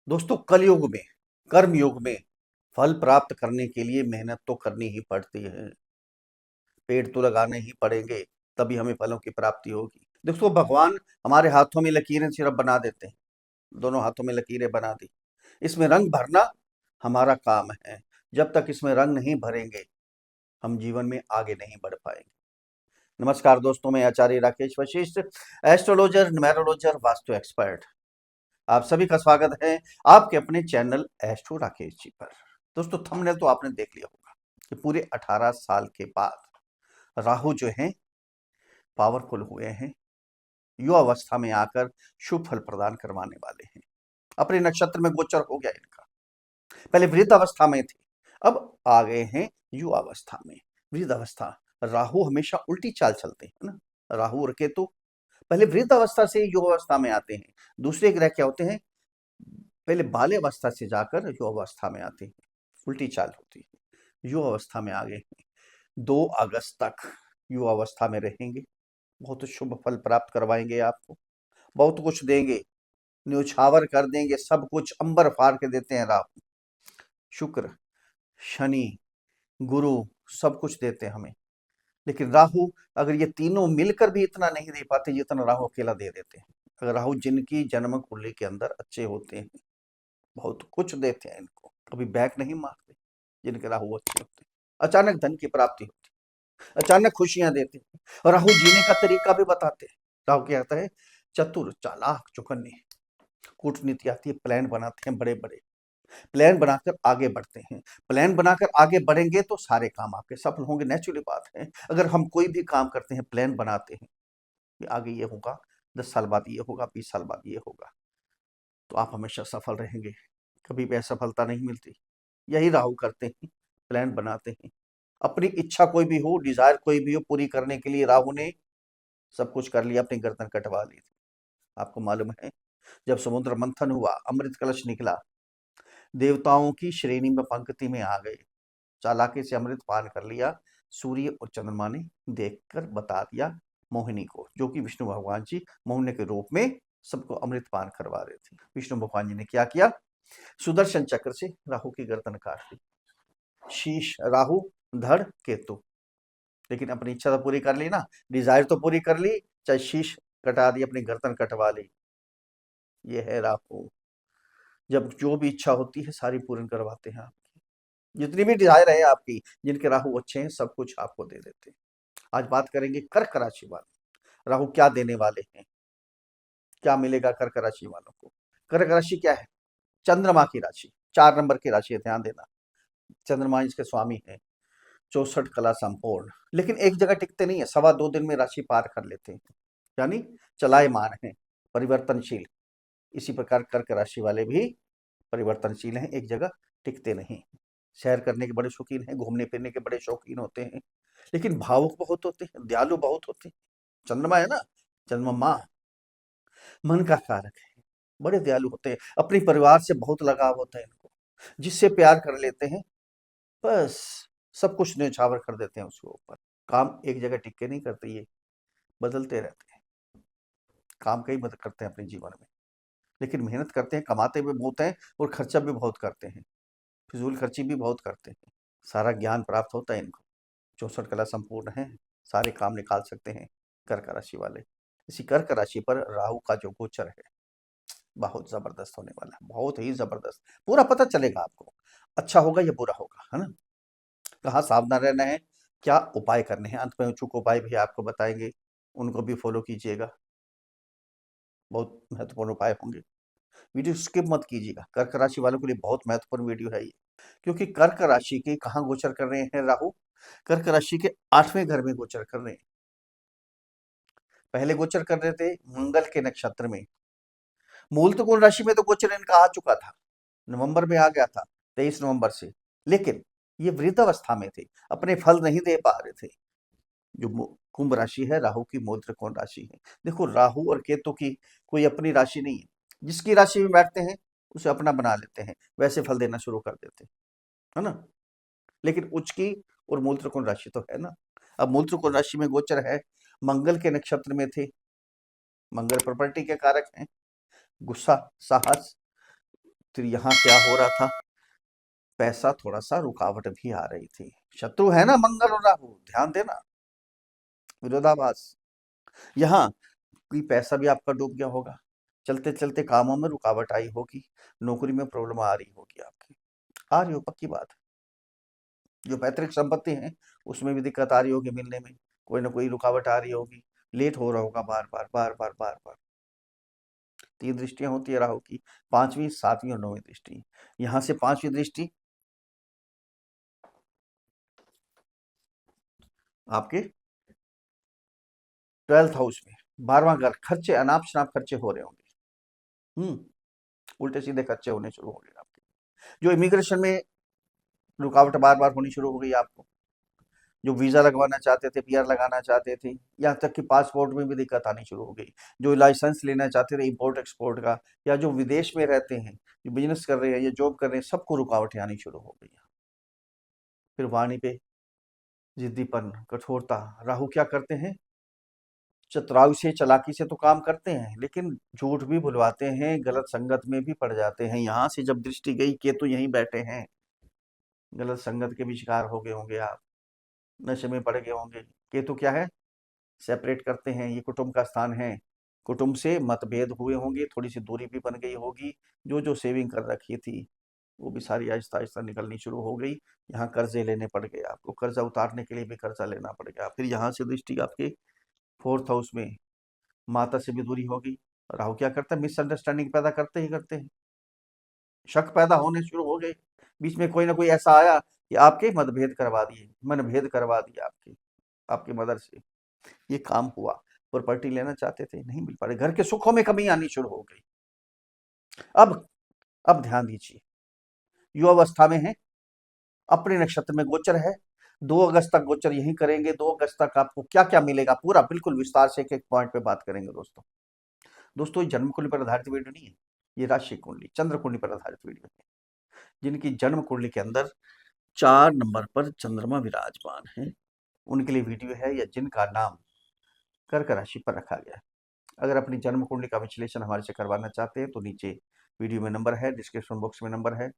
दोस्तों, कलयुग में, कर्म युग में फल प्राप्त करने के लिए मेहनत तो करनी ही पड़ती है। पेड़ तो लगाने ही पड़ेंगे, तभी हमें फलों की प्राप्ति होगी। दोस्तों, भगवान हमारे हाथों में लकीरें सिर्फ बना देते हैं। दोनों हाथों में लकीरें बना दी, इसमें रंग भरना हमारा काम है। जब तक इसमें रंग नहीं भरेंगे, हम जीवन में आगे नहीं बढ़ पाएंगे। नमस्कार दोस्तों, मैं आचार्य राकेश वशिष्ठ, एस्ट्रोलॉजर, न्यूमेरोलॉजर, वास्तु एक्सपर्ट। आप सभी का स्वागत है आपके अपने चैनल एस्ट्रो राकेश जी पर। दोस्तों, थंबनेल तो आपने देख लिया होगा कि पूरे 18 साल के बाद राहु जो है पावरफुल हुए हैं। युवा अवस्था में आकर शुभ फल प्रदान करवाने वाले हैं। अपने नक्षत्र में गोचर हो गया इनका। पहले वृद्ध अवस्था में थे, अब आ गए हैं युवा अवस्था में। वृद्ध अवस्था, राहु हमेशा उल्टी चाल चलते हैं ना। राहु और केतु पहले वृद्ध अवस्था से युवा अवस्था में आते हैं। दूसरे ग्रह क्या होते हैं, पहले बाल्य अवस्था से जाकर युवा अवस्था में आते हैं। उल्टी चाल होती है। युवा अवस्था में आ गए हैं, 2 अगस्त तक युवा अवस्था में रहेंगे। बहुत शुभ फल प्राप्त करवाएंगे आपको, बहुत कुछ देंगे, न्योछावर कर देंगे, सब कुछ अंबर फाड़ के देते हैं राहु। शुक्र, शनि, गुरु सब कुछ देते हैं हमें। लेकिन राहु, अगर ये तीनों मिलकर भी इतना नहीं दे पाते जितना राहु अकेला दे देते हैं। अगर राहु जिनकी जन्म कुंडली के अंदर अच्छे होते हैं, बहुत कुछ देते हैं इनको, कभी बैक नहीं मारते। जिनके राहु अच्छे होते हैं, अचानक धन की प्राप्ति होती है, अचानक खुशियां देते हैं। और राहु जीने का तरीका भी बताते हैं। राहु क्या कहता है, चतुर, चालाक, चौकन्ने, कूटनीति आती है, प्लान बनाते हैं, बड़े बड़े प्लान बनाकर आगे बढ़ते हैं। प्लान बनाकर आगे बढ़ेंगे तो सारे काम आपके सफल होंगे, नेचुरली बात है। अगर हम कोई भी काम करते हैं, प्लान बनाते हैं कि आगे ये होगा, 10 साल बाद ये होगा, 20 साल बाद ये होगा, तो आप हमेशा सफल रहेंगे। कभी भी असफलता नहीं मिलती। यही राहु करते हैं, प्लान बनाते हैं। अपनी इच्छा कोई भी हो, डिजायर कोई भी हो, पूरी करने के लिए राहु ने सब कुछ कर लिया, अपनी गर्दन कटवा ली थी। आपको मालूम है, जब समुद्र मंथन हुआ, अमृत कलश निकला, देवताओं की श्रेणी में पंक्ति में आ गए, चालाकी से अमृत पान कर लिया। सूर्य और चंद्रमा ने देखकर बता दिया मोहिनी को, जो कि विष्णु भगवान जी मोहिनी के रूप में सबको अमृत पान करवा रहे थे। विष्णु भगवान जी ने क्या किया, सुदर्शन चक्र से राहु की गर्दन काट दी। शीश, राहु, धड़, केतु। लेकिन अपनी इच्छा तो पूरी कर ली ना, डिजायर तो पूरी कर ली, चाहे शीश कटा दी, अपनी गर्दन कटवा ली। ये है राहु। जब जो भी इच्छा होती है सारी पूर्ण करवाते हैं आपकी। जितनी भी डिजायर है आपकी, जिनके राहु अच्छे हैं, सब कुछ आपको दे देते हैं। आज बात करेंगे कर्क राशि वाले, राहु क्या देने वाले हैं, क्या मिलेगा कर्क राशि वालों को। कर्क राशि क्या है, चंद्रमा की राशि, 4 नंबर की राशि है, ध्यान देना। चंद्रमा इसके स्वामी है, 64 कला संपूर्ण। लेकिन एक जगह टिकते नहीं है, 2.25 दिन में राशि पार कर लेते हैं, यानी चलायमान है, परिवर्तनशील। इसी प्रकार कर्क राशि वाले भी परिवर्तनशील हैं, एक जगह टिकते नहीं। सैर करने के बड़े शौकीन हैं, घूमने फिरने के बड़े शौकीन होते हैं, लेकिन भावुक बहुत होते हैं, दयालु बहुत होते हैं। चंद्रमा है ना, चंद्रमा माँ, मन का कारक है। बड़े दयालु होते हैं, अपने परिवार से बहुत लगाव होता है इनको। जिससे प्यार कर लेते हैं, बस सब कुछ न्यौछावर कर देते हैं उसके ऊपर। काम एक जगह टिक के नहीं करते, ये बदलते रहते हैं। काम कई मदद करते हैं अपने जीवन में, लेकिन मेहनत करते हैं, कमाते भी बहुत हैं और खर्चा भी बहुत करते हैं, फिजूल खर्ची भी बहुत करते हैं। सारा ज्ञान प्राप्त होता है इनको, 64 कला संपूर्ण है, सारे काम निकाल सकते हैं कर्क राशि वाले। इसी कर्क राशि पर राहु का जो गोचर है, बहुत जबरदस्त होने वाला है, बहुत ही जबरदस्त। पूरा पता चलेगा आपको, अच्छा होगा या बुरा होगा, है ना। कहाँ सावधान रहना है, क्या उपाय करने हैं, अंत में उचूक उपाय भी आपको बताएंगे, उनको भी फॉलो कीजिएगा। बहुत महत्वपूर्ण उपाय होंगे, वीडियो स्किप मत कीजिएगा। कर्क राशि वालों के लिए बहुत महत्वपूर्ण वीडियो है ये, क्योंकि कर्क राशि के कहाँ गोचर कर रहे हैं राहु, कर्क राशि के 8वें घर में गोचर कर रहे हैं। पहले गोचर कर रहे थे मंगल के नक्षत्र में, मूल त्रिकोण राशि में तो गोचर इनका आ चुका था, नवंबर में आ गया था, 23 नवंबर से। लेकिन ये वृद्ध अवस्था में थे, अपने फल नहीं दे पा रहे थे। जो कुंभ राशि है, राहु की मूल त्रिकोण राशि है। देखो, राहु और केतु की कोई अपनी राशि नहीं है, जिसकी राशि में बैठते हैं उसे अपना बना लेते हैं, वैसे फल देना शुरू कर देते हैं, है ना। लेकिन उच्च की और मूल त्रिकोण राशि तो है ना। अब मूल त्रिकोण राशि में गोचर है, मंगल के नक्षत्र में थे। मंगल प्रॉपर्टी के कारक हैं, गुस्सा, साहस, फिर यहाँ क्या हो रहा था, पैसा थोड़ा सा रुकावट भी आ रही थी। शत्रु है ना मंगल और राहु, ध्यान देना, विरोधाभास। यहाँ कोई पैसा भी आपका डूब गया होगा, चलते चलते कामों में रुकावट आई होगी, नौकरी में प्रॉब्लम आ रही होगी आपकी, आ रही हो पक्की बात है। जो पैतृक संपत्ति है उसमें भी दिक्कत आ रही होगी मिलने में, कोई ना कोई रुकावट आ रही होगी, लेट हो रहा होगा बार बार बार बार बार बार। 3 दृष्टियां होती है राहु की, 5वीं 7वीं और 9वीं दृष्टि। यहाँ से 5वीं दृष्टि आपके 12th हाउस में, 12वां घर, खर्चे अनाप शनाप खर्चे हो रहे होंगे। उल्टे सीधे खर्चे होने शुरू हो गए आपके। जो इमिग्रेशन में रुकावट बार बार होनी शुरू हो गई आपको, जो वीजा लगवाना चाहते थे, पीआर लगाना चाहते थे, यहाँ तक कि पासपोर्ट में भी दिक्कत आनी शुरू हो गई। जो लाइसेंस लेना चाहते थे इंपोर्ट एक्सपोर्ट का, या जो विदेश में रहते हैं, जो बिजनेस कर रहे हैं या जॉब कर रहे हैं, सबको रुकावटें आनी शुरू हो गई। फिर वाणी पे जिद्दीपन, कठोरता। राहु क्या करते हैं, चतुराई से चालाकी से तो काम करते हैं, लेकिन झूठ भी बुलवाते हैं, गलत संगत में भी पड़ जाते हैं। यहाँ से जब दृष्टि गई, केतु यहीं बैठे हैं, गलत संगत के भी शिकार हो गए होंगे आप, नशे में पड़ गए होंगे। केतु क्या है, सेपरेट करते हैं, ये कुटुंब का स्थान है। कुटुंब से मतभेद हुए होंगे, थोड़ी सी दूरी भी बन गई होगी, जो जो सेविंग कर रखी थी वो भी सारी आहिस्ता आहिस्ता निकलनी शुरू हो गई। यहाँ कर्जे लेने पड़ गए आपको, कर्जा उतारने के लिए भी कर्जा लेना पड़ गया। फिर यहाँ से दृष्टि आपके 4th हाउस में, माता से भी दूरी होगी। राहु क्या करता है, मिसअंडरस्टैंडिंग पैदा करते ही करते हैं, शक पैदा होने शुरू हो गए। बीच में कोई ना कोई ऐसा आया कि आपके मतभेद करवा दिए, मनभेद करवा दिया आपके, आपकी मदर से। ये काम हुआ, प्रॉपर्टी लेना चाहते थे, नहीं मिल पा रहे, घर के सुखों में कमी आनी शुरू हो गई। अब ध्यान दीजिए, युवावस्था में है, अपने नक्षत्र में गोचर है, 2 अगस्त तक गोचर यही करेंगे। 2 अगस्त तक आपको क्या क्या मिलेगा, पूरा बिल्कुल विस्तार से एक एक पॉइंट पे बात करेंगे दोस्तों। दोस्तों, ये जन्म कुंडली पर आधारित वीडियो नहीं है, ये राशि कुंडली, चंद्र कुंडली पर आधारित वीडियो है। जिनकी जन्म कुंडली के अंदर 4 नंबर पर चंद्रमा विराजमान है, उनके लिए वीडियो है, या जिनका नाम कर्क राशि पर रखा गया है। अगर अपनी जन्म कुंडली का विश्लेषण हमारे से करवाना चाहते हैं तो नीचे वीडियो में नंबर है, डिस्क्रिप्शन बॉक्स में नंबर है,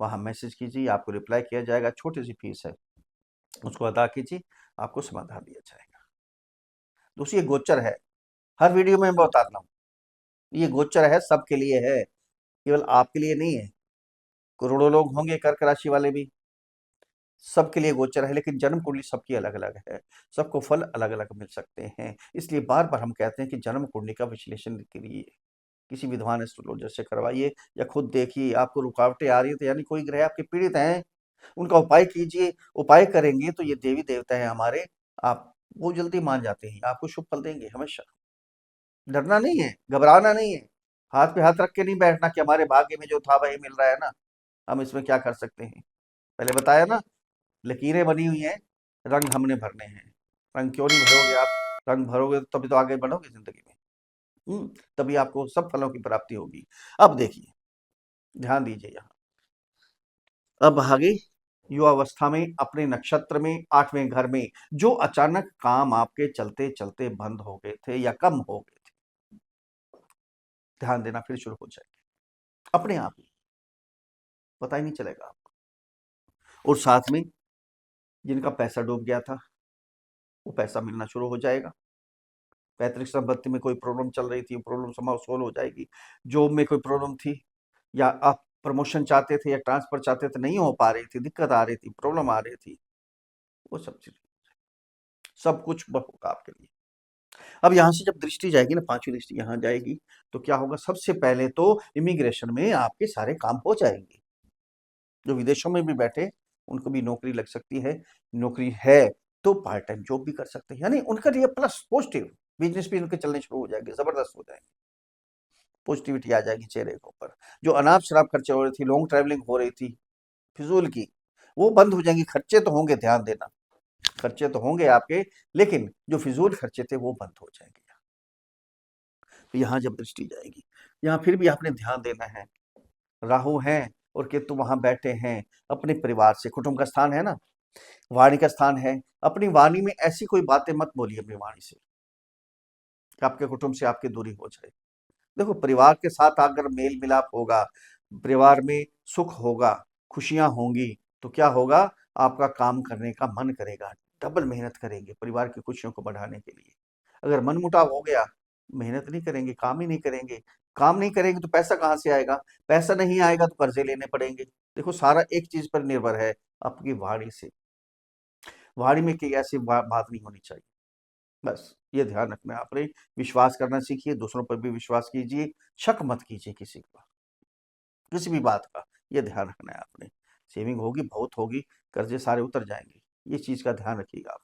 वहां मैसेज कीजिए, आपको रिप्लाई किया जाएगा। छोटी सी फीस है, उसको अदा कीजिए, आपको समाधान दिया जाएगा। दोस्तों, ये गोचर है, हर वीडियो में मैं बताता हूँ, ये गोचर है, सबके लिए है, केवल आपके लिए नहीं है। करोड़ों लोग होंगे कर्क राशि वाले भी, सबके लिए गोचर है, लेकिन जन्म कुंडली सबकी अलग अलग है, सबको फल अलग अलग मिल सकते हैं। इसलिए बार बार हम कहते हैं कि जन्म कुंडली का विश्लेषण के लिए किसी विद्वान एस्ट्रोलॉजर से करवाइए, या खुद देखिए। आपको रुकावटें आ रही है तो यानी कोई ग्रह आपके पीड़ित हैं, उनका उपाय कीजिए। उपाय करेंगे तो ये देवी देवता है हमारे, आप वो जल्दी मान जाते हैं, आपको शुभ फल देंगे हमेशा। डरना नहीं है, घबराना नहीं है, हाथ पे हाथ रख के नहीं बैठना कि हमारे भाग्य में जो था वही मिल रहा है ना, हम इसमें क्या कर सकते हैं। पहले बताया ना, लकीरें बनी हुई हैं, रंग हमने भरने हैं। रंग क्यों नहीं भरोगे आप, रंग भरोगे तो तभी तो आगे बढ़ोगे जिंदगी में। तभी आपको सब फलों की प्राप्ति होगी। अब देखिए, ध्यान दीजिए, यहाँ अब आगे युवावस्था में, अपने नक्षत्र में, 8वें घर में, जो अचानक काम आपके चलते चलते बंद हो गए थे या कम हो गए थे, ध्यान देना, फिर शुरू हो जाएंगे अपने आप ही, पता ही नहीं चलेगा आपको। और साथ में जिनका पैसा डूब गया था, वो पैसा मिलना शुरू हो जाएगा। पैतृक संपत्ति में कोई प्रॉब्लम चल रही थी, प्रॉब्लम सोल्व हो जाएगी। जॉब में कोई प्रॉब्लम थी, या आप प्रमोशन चाहते थे या ट्रांसफर चाहते थे, नहीं हो पा रही थी, दिक्कत आ रही थी, प्रॉब्लम आ रही थी, वो सब चीज, सब कुछ होगा आपके लिए। अब यहाँ से जब दृष्टि जाएगी ना, 5वीं दृष्टि यहाँ जाएगी, तो क्या होगा, सबसे पहले तो इमिग्रेशन में आपके सारे काम हो जाएंगे। जो विदेशों में भी बैठे, उनको भी नौकरी लग सकती है, नौकरी है तो पार्ट टाइम जॉब भी कर सकते हैं, यानी उनका लिए प्लस पॉजिटिव, बिजनेस भी उनके चलने शुरू हो जाएंगे, जबरदस्त हो जाएंगे, पॉजिटिविटी आ जाएगी चेहरे के ऊपर। जो अनाप शराब खर्चे हो रही थी, लॉन्ग ट्रैवलिंग हो रही थी फिजूल की, वो बंद हो जाएंगी। खर्चे तो होंगे, ध्यान देना, खर्चे तो होंगे आपके, लेकिन जो फिजूल खर्चे थे वो बंद हो जाएंगे। तो यहाँ जब दृष्टि जाएगी, यहाँ फिर भी आपने ध्यान देना है, राहु हैं और केतु वहां बैठे हैं, अपने परिवार से, कुटुंब का स्थान है ना, वाणी का स्थान है, अपनी वाणी में ऐसी कोई बातें मत बोलिए अपनी वाणी से कि आपके कुटुंब से आपकी दूरी हो जाए। देखो, परिवार के साथ अगर मेल मिलाप होगा, परिवार में सुख होगा, खुशियाँ होंगी, तो क्या होगा, आपका काम करने का मन करेगा, डबल मेहनत करेंगे परिवार की खुशियों को बढ़ाने के लिए। अगर मनमुटाव हो गया, मेहनत नहीं करेंगे, काम ही नहीं करेंगे, काम नहीं करेंगे तो पैसा कहाँ से आएगा? पैसा नहीं आएगा तो कर्ज़े लेने पड़ेंगे। देखो सारा एक चीज़ पर निर्भर है, आपकी वाणी से। वाणी में कोई ऐसी बात नहीं होनी चाहिए। बस ये ध्यान रखना है आपने। विश्वास करना सीखिए, दूसरों पर भी विश्वास कीजिए, शक मत कीजिए किसी पर, किसी भी बात का, ये ध्यान रखना है आपने। सेविंग होगी, बहुत होगी, कर्जे सारे उतर जाएंगे, ये चीज का ध्यान रखिएगा आप।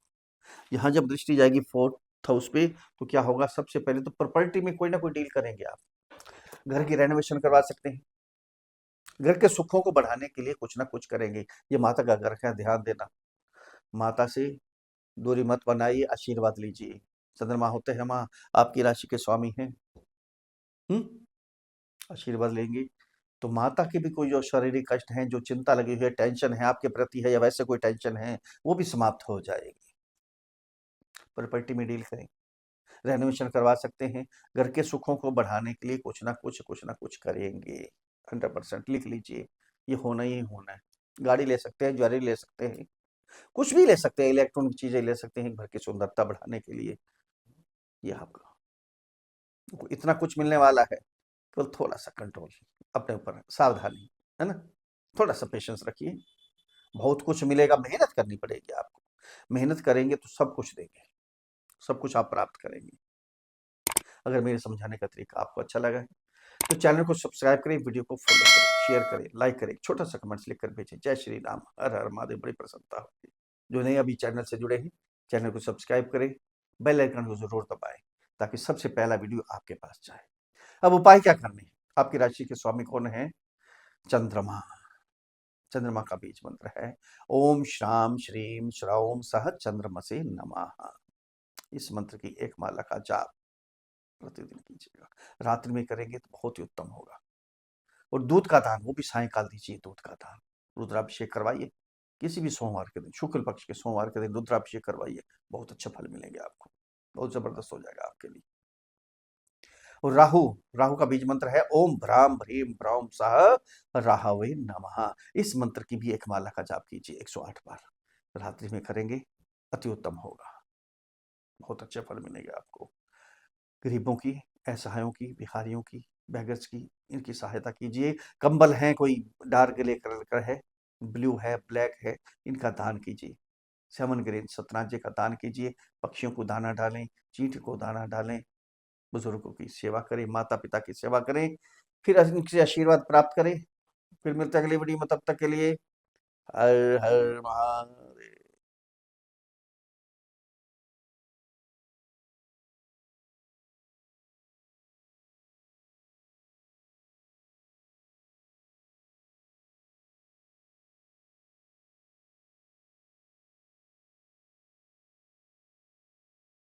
यहाँ जब दृष्टि जाएगी फोर्थ हाउस पे, तो क्या होगा, सबसे पहले तो प्रॉपर्टी में कोई ना कोई डील करेंगे आप, घर की रेनोवेशन करवा सकते हैं, घर के सुखों को बढ़ाने के लिए कुछ ना कुछ करेंगे। ये माता का घर का ध्यान देना, माता से दूरी मत बनाइए, आशीर्वाद लीजिए। चंद्रमा होते हैं माँ, आपकी राशि के स्वामी हैं। आशीर्वाद लेंगे तो माता के भी कोई जो शारीरिक कष्ट हैं, जो चिंता लगी हुई है, टेंशन है आपके प्रति है या वैसे कोई टेंशन है, वो भी समाप्त हो जाएगी। प्रॉपर्टी में डील करें, रेनोवेशन करवा सकते हैं, घर के सुखों को बढ़ाने के लिए कुछ ना कुछ करेंगे। 100% लिख लीजिए, ये होना ही होना है। गाड़ी ले सकते हैं, ज्वेलरी ले सकते हैं, कुछ भी ले सकते हैं, इलेक्ट्रॉनिक चीजें ले सकते हैं घर की सुंदरता बढ़ाने के लिए। ये आपका इतना कुछ मिलने वाला है, केवल थोड़ा सा कंट्रोल अपने ऊपर, सावधानी, है ना? थोड़ा सा पेशेंस रखिए, बहुत कुछ मिलेगा, मेहनत करनी पड़ेगी आपको। मेहनत करेंगे तो सब कुछ देंगे, सब कुछ आप प्राप्त करेंगे। अगर मेरे समझाने का तरीका आपको अच्छा लगा है, तो चैनल को सब्सक्राइब करें, वीडियो को फॉलो करें, शेयर करें, लाइक करें, छोटा सा कमेंट्स लिखकर भेजें। जय श्री राम, हर हर महादेव, बड़ी प्रसन्नता होगी। जो नए अभी चैनल से जुड़े हैं, चैनल को सब्सक्राइब करें, बेल आइकन को जरूर दबाएं, ताकि सबसे पहला वीडियो आपके पास जाए। अब उपाय क्या करने हैं? आपकी राशि के स्वामी कौन है? चंद्रमा। चंद्रमा का बीज मंत्र है ओम श्राम श्रीम श्रौम सह चंद्रमसे नमः। इस मंत्र की एक माला का जाप प्रतिदिन कीजिएगा, रात्रि में करेंगे तो बहुत ही उत्तम होगा। और दूध का दान, वो भी सायंकाल दीजिए, दूध का दान। रुद्राभिषेक करवाइए, किसी भी सोमवार के दिन, शुक्ल पक्ष के सोमवार के दिन रुद्राभिषेक करवाइए, बहुत अच्छे फल मिलेंगे आपको, बहुत जबरदस्त हो जाएगा आपके लिए। और राहु, राहु का बीज मंत्र है ओम भ्राम भ्रीम भ्रौम सह राहवे नमः। इस मंत्र की भी एक माला का जाप कीजिए 108 बार, रात्रि में करेंगे, अति उत्तम होगा, बहुत अच्छे फल मिलेंगे आपको। गरीबों की, असहायों की, भिखारियों की, बेगर्स की, इनकी सहायता कीजिए। कंबल है, कोई डार्क ग्रे कलर का है, ब्लू है, ब्लैक है, इनका दान कीजिए। सेवन ग्रेन सतनाजे का दान कीजिए, पक्षियों को दाना डालें, चींटी को दाना डालें, बुजुर्गों की सेवा करें, माता पिता की सेवा करें, फिर इनसे आशीर्वाद प्राप्त करें। फिर मिलते हैं अगली वीडियो में, तब तक के लिए हर हर महादेव।